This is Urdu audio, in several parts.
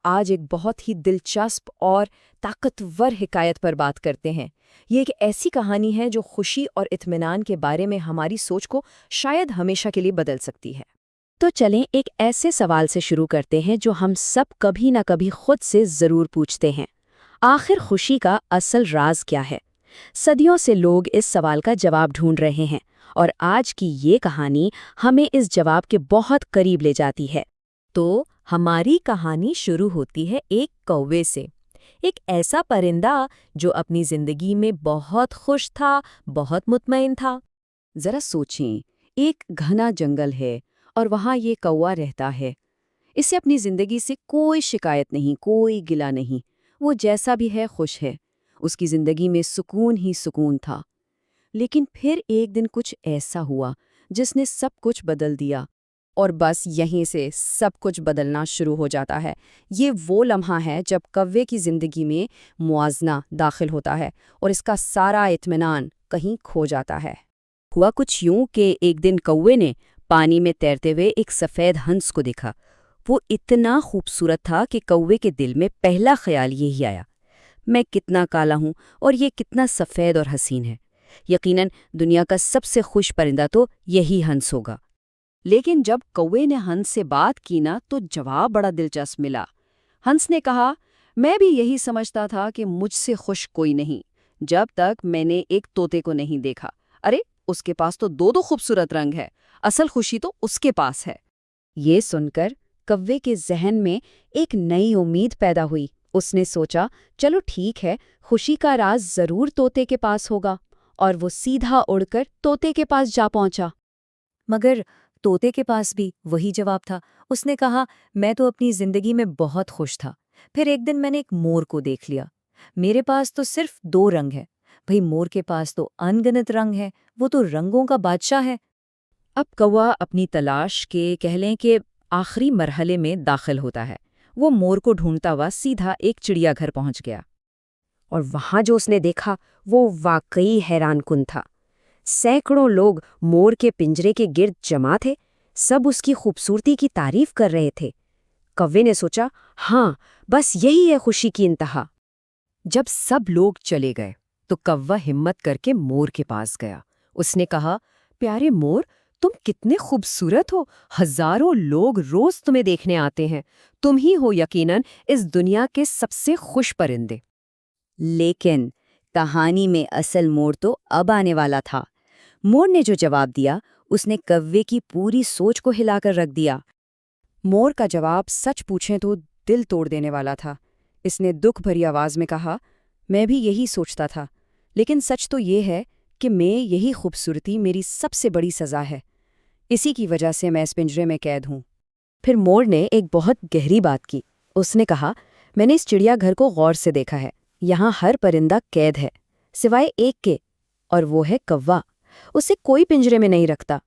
آج ایک بہت ہی دلچسپ اور طاقتور حکایت پر بات کرتے ہیں۔ یہ ایک ایسی کہانی ہے جو خوشی اور اطمینان کے بارے میں ہماری سوچ کو شاید ہمیشہ کے لیے بدل سکتی ہے۔ تو چلیں ایک ایسے سوال سے شروع کرتے ہیں جو ہم سب کبھی نہ کبھی خود سے ضرور پوچھتے ہیں۔ آخر خوشی کا اصل راز کیا ہے؟ صدیوں سے لوگ اس سوال کا جواب ڈھونڈ رہے ہیں، اور آج کی یہ کہانی ہمیں اس جواب کے بہت قریب لے جاتی ہے۔ تو ہماری کہانی شروع ہوتی ہے ایک کوے سے، ایک ایسا پرندہ جو اپنی زندگی میں بہت خوش تھا، بہت مطمئن تھا۔ ذرا سوچیں، ایک گھنا جنگل ہے اور وہاں یہ کوا رہتا ہے۔ اسے اپنی زندگی سے کوئی شکایت نہیں، کوئی گلہ نہیں، وہ جیسا بھی ہے خوش ہے۔ اس کی زندگی میں سکون ہی سکون تھا۔ لیکن پھر ایک دن کچھ ایسا ہوا جس نے سب کچھ بدل دیا، اور بس یہیں سے سب کچھ بدلنا شروع ہو جاتا ہے۔ یہ وہ لمحہ ہے جب کوے کی زندگی میں موازنہ داخل ہوتا ہے اور اس کا سارا اطمینان کہیں کھو جاتا ہے۔ ہوا کچھ یوں کہ ایک دن کوے نے پانی میں تیرتے ہوئے ایک سفید ہنس کو دیکھا۔ وہ اتنا خوبصورت تھا کہ کوے کے دل میں پہلا خیال یہی آیا، میں کتنا کالا ہوں اور یہ کتنا سفید اور حسین ہے۔ یقیناً دنیا کا سب سے خوش پرندہ تو یہی ہنس ہوگا۔ لیکن جب کوے نے ہنس سے بات کی نا تو جواب بڑا دلچسپ ملا۔ ہنس نے کہا، میں بھی یہی سمجھتا تھا کہ مجھ سے خوش کوئی نہیں، جب تک میں نے ایک طوطے کو نہیں دیکھا۔ ارے اس کے پاس تو دو خوبصورت رنگ ہے، اصل خوشی تو اس کے پاس ہے۔ یہ سن کر کوے کے ذہن میں ایک نئی امید پیدا ہوئی۔ اس نے سوچا، چلو ٹھیک ہے، خوشی کا راز ضرور طوطے کے پاس ہوگا، اور وہ سیدھا اڑ کر طوطے کے پاس جا پہنچا۔ مگر طوطے کے پاس بھی وہی جواب تھا۔ اس نے کہا، میں تو اپنی زندگی میں بہت خوش تھا، پھر ایک دن میں نے ایک مور کو دیکھ لیا، میرے پاس تو صرف 2 رنگ ہے۔ بھئی مور کے پاس تو ان گنت رنگ ہے، وہ تو رنگوں کا بادشاہ ہے۔ اب کوا اپنی تلاش کے کہہ لیں کہ آخری مرحلے میں داخل ہوتا ہے۔ وہ مور کو ڈھونڈتا ہوا سیدھا ایک چڑیا گھر پہنچ گیا، اور وہاں جو اس نے دیکھا وہ واقعی حیران کن تھا۔ سینکڑوں لوگ مور کے پنجرے کے گرد جمع تھے، سب اس کی خوبصورتی کی تعریف کر رہے تھے۔ کوے نے سوچا، ہاں بس یہی ہے خوشی کی انتہا۔ جب سب لوگ چلے گئے تو کوا ہمت کر کے مور کے پاس گیا۔ اس نے کہا، پیارے مور، تم کتنے خوبصورت ہو، ہزاروں لوگ روز تمہیں دیکھنے آتے ہیں، تم ہی ہو یقیناً اس دنیا کے سب سے خوش پرندے۔ لیکن کہانی میں اصل موڑ تو اب آنے والا تھا۔ مور نے جو جواب دیا اس نے کوے کی پوری سوچ کو ہلا کر رکھ دیا۔ مور کا جواب سچ پوچھیں تو دل توڑ دینے والا تھا۔ اس نے دکھ بھری آواز میں کہا، میں بھی یہی سوچتا تھا، لیکن سچ تو یہ ہے کہ یہی خوبصورتی میری سب سے بڑی سزا ہے، اسی کی وجہ سے میں اس پنجرے میں قید ہوں۔ پھر مور نے ایک بہت گہری بات کی۔ اس نے کہا، میں نے اس چڑیا گھر کو غور سے دیکھا ہے، یہاں ہر پرندہ قید ہے سوائے ایک کے، اور وہ ہے کوا۔ اسے کوئی پنجرے میں نہیں رکھتا۔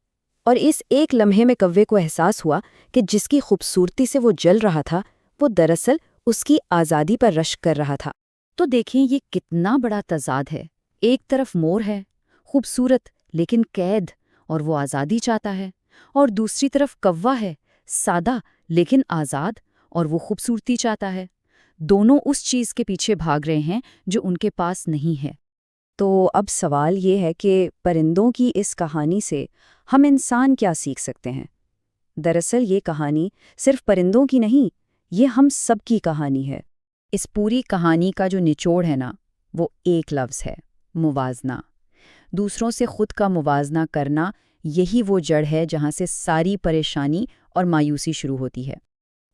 اور اس ایک لمحے میں کوے کو احساس ہوا کہ جس کی خوبصورتی سے وہ جل رہا تھا وہ دراصل اس کی آزادی پر رشک کر رہا تھا۔ تو دیکھیں یہ کتنا بڑا تضاد ہے۔ ایک طرف مور ہے، خوبصورت لیکن قید، اور وہ آزادی چاہتا ہے، اور دوسری طرف کوا ہے، سادہ لیکن آزاد، اور وہ خوبصورتی چاہتا ہے۔ دونوں اس چیز کے پیچھے بھاگ رہے ہیں جو ان کے پاس نہیں ہے۔ تو اب سوال یہ ہے کہ پرندوں کی اس کہانی سے ہم انسان کیا سیکھ سکتے ہیں؟ دراصل یہ کہانی صرف پرندوں کی نہیں، یہ ہم سب کی کہانی ہے۔ اس پوری کہانی کا جو نچوڑ ہے نا، وہ ایک لفظ ہے، موازنہ۔ دوسروں سے خود کا موازنہ کرنا، یہی وہ جڑ ہے جہاں سے ساری پریشانی اور مایوسی شروع ہوتی ہے۔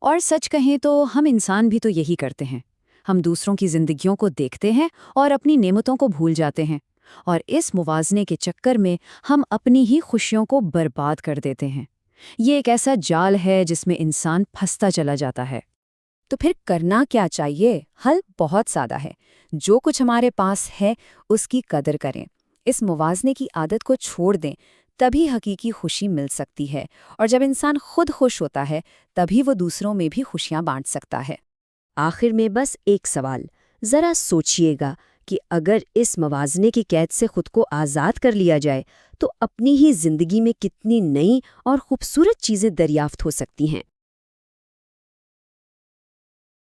اور سچ کہیں تو ہم انسان بھی تو یہی کرتے ہیں۔ ہم دوسروں کی زندگیوں کو دیکھتے ہیں اور اپنی نعمتوں کو بھول جاتے ہیں، اور اس موازنے کے چکر میں ہم اپنی ہی خوشیوں کو برباد کر دیتے ہیں۔ یہ ایک ایسا جال ہے جس میں انسان پھنستا چلا جاتا ہے۔ تو پھر کرنا کیا چاہیے؟ حل بہت سادہ ہے۔ جو کچھ ہمارے پاس ہے اس کی قدر کریں، اس موازنے کی عادت کو چھوڑ دیں، تبھی حقیقی خوشی مل سکتی ہے۔ اور جب انسان خود خوش ہوتا ہے تبھی وہ دوسروں میں بھی خوشیاں بانٹ سکتا ہے۔ آخر میں بس ایک سوال، ذرا سوچئے گا کہ اگر اس موازنے کی قید سے خود کو آزاد کر لیا جائے تو اپنی ہی زندگی میں کتنی نئی اور خوبصورت چیزیں دریافت ہو سکتی ہیں۔